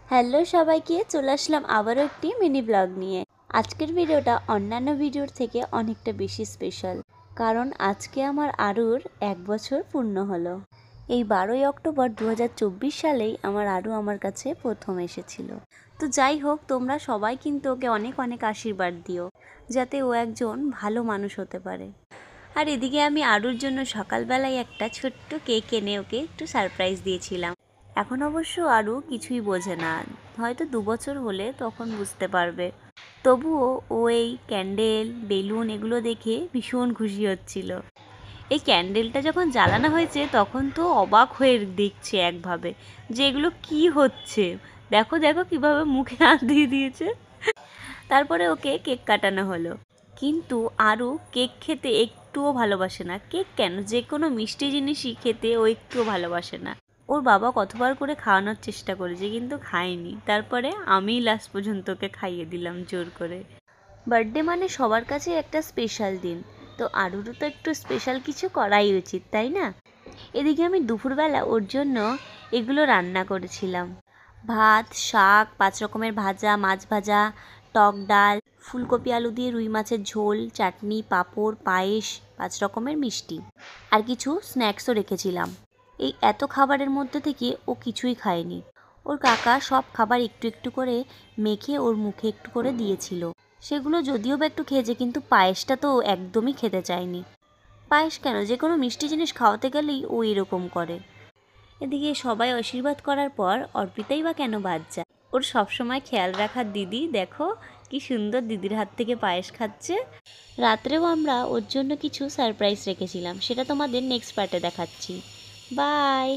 Hello সবাইকে, চলে আসলাম আবারও একটি মিনি ব্লগ নিয়ে। আজকের ভিডিওটা অন্যান্য ভিডিওর থেকে অনেকটা বেশি স্পেশাল, কারণ আজকে আমার আরুর 1 বছর পূর্ণ হলো। এই 12ই অক্টোবর 2024 সালেই আমার আরু আমার কাছে প্রথম এসেছিল। তো যাই হোক, তোমরা সবাই কিন্তু ওকে অনেক অনেক আশীর্বাদ দিও, যাতে ও একজন ভালো মানুষ হতে পারে। আর এদিকে আমি আরুর জন্য সকালবেলায় একটা ছোট্ট কেক এনে ওকে একটু সারপ্রাইজ দিয়েছিলাম। এখন অবশ্য আরু কিছুই বোঝে না, হয়তো 2 বছর হলে তখন বুঝতে পারবে। তবুও ও এই ক্যান্ডেল, বেলুন এগুলো দেখে ভীষণ খুশি হচ্ছিল। এই ক্যান্ডেলটা যখন জ্বালানো হয়েছে তখন তো অবাক হয়ে দেখছে একভাবে, যে এগুলো কি হচ্ছে। দেখো দেখো কিভাবে মুখে হাত দিয়ে দিয়েছে। তারপরে ওকে কেক কাটানো হলো। কিন্তু আরু কেক খেতে একটুও ভালোবাসে না। কেক কেন, যে কোনো মিষ্টি জিনিসই খেতে ও একটুও ভালোবাসে না। ওর বাবা কতবার করে খাওয়ানোর চেষ্টা করেছে, কিন্তু খায়নি। তারপরে আমিই লাস্ট পর্যন্ত ওকে খাইয়ে দিলাম জোর করে। বার্থডে মানে সবার কাছে একটা স্পেশাল দিন, তো আরুরও তো একটু স্পেশাল কিছু করাই উচিত, তাই না? এদিকে আমি দুপুরবেলা ওর জন্য এগুলো রান্না করেছিলাম: ভাত, শাক, 5 রকমের ভাজা, মাছ ভাজা, টক ডাল, ফুলকপি আলু দিয়ে রুই মাছের ঝোল, চাটনি, পাঁপড়, পায়েস, 5 রকমের মিষ্টি, আর কিছু স্ন্যাক্সও রেখেছিলাম। এই এত খাবারের মধ্যে থেকে ও কিছুই খায়নি। ওর কাকা সব খাবার একটু একটু করে মেখে ওর মুখে একটু করে দিয়েছিল। সেগুলো যদিও বা একটু খেয়েছে, কিন্তু পায়েসটা তো ও একদমই খেতে চায়নি। পায়েস কেন, যে কোনো মিষ্টি জিনিস খাওয়াতে গেলেই ও এরকম করে। এদিকে সবাই আশীর্বাদ করার পর অর্পিতাই বা কেন বাদ যায়? ওর সবসময় খেয়াল রাখার দিদি দেখো কি সুন্দর দিদির হাত থেকে পায়েস খাচ্ছে। রাত্রেও আমরা ওর জন্য কিছু সারপ্রাইজ রেখেছিলাম, সেটা তোমাদের নেক্সট পার্টে দেখাচ্ছি। বাই।